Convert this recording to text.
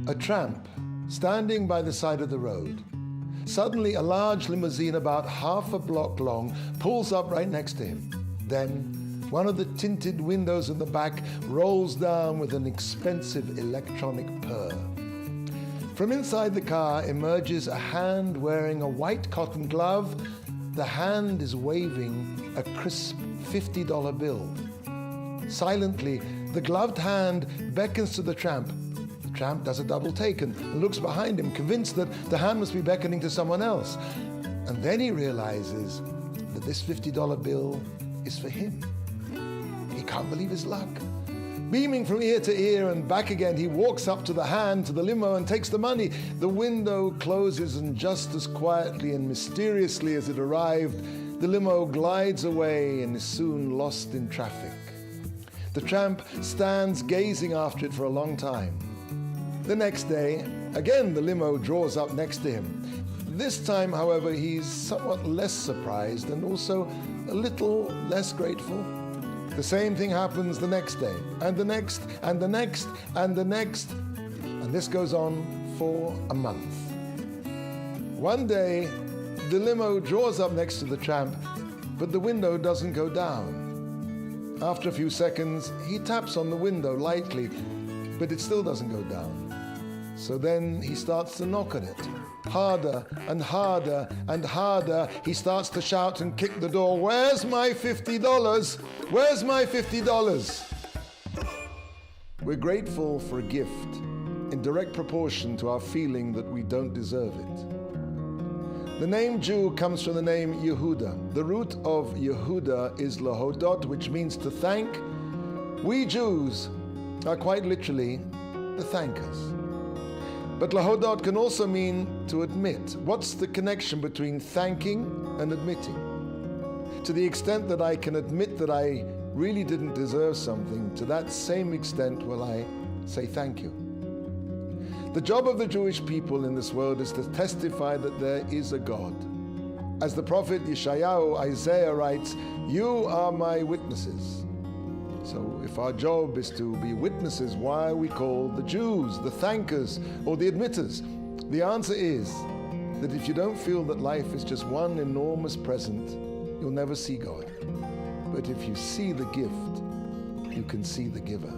A tramp standing by the side of the road. Suddenly, a large limousine about half a block long pulls up right next to him. Then, one of the tinted windows in the back rolls down with an expensive electronic purr. From inside the car emerges a hand wearing a white cotton glove. The hand is waving a crisp $50 bill. Silently, the gloved hand beckons to the tramp. The tramp does a double take and looks behind him, convinced that the hand must be beckoning to someone else. And then he realizes that this $50 bill is for him. He can't believe his luck. Beaming from ear to ear and back again, he walks up to the hand, to the limo, and takes the money. The window closes, and just as quietly and mysteriously as it arrived, the limo glides away and is soon lost in traffic. The tramp stands gazing after it for a long time. The next day, again the limo draws up next to him. This time, however, he's somewhat less surprised and also a little less grateful. The same thing happens the next day, and the next, and the next, and the next, and this goes on for a month. One day, the limo draws up next to the tramp, but the window doesn't go down. After a few seconds, he taps on the window lightly, but it still doesn't go down. So then he starts to knock on it. Harder and harder and harder, he starts to shout and kick the door. "Where's my $50? Where's my $50? We're grateful for a gift in direct proportion to our feeling that we don't deserve it. The name Jew comes from the name Yehuda. The root of Yehuda is lahodot, which means to thank. We Jews are quite literally the thankers. But lahodot can also mean to admit. What's the connection between thanking and admitting? To the extent that I can admit that I really didn't deserve something, to that same extent will I say thank you. The job of the Jewish people in this world is to testify that there is a God. As the prophet Isaiah writes, "You are my witnesses." So if our job is to be witnesses, why are we called the Jews, the thankers, or the admitters? The answer is that if you don't feel that life is just one enormous present, you'll never see God. But if you see the gift, you can see the giver.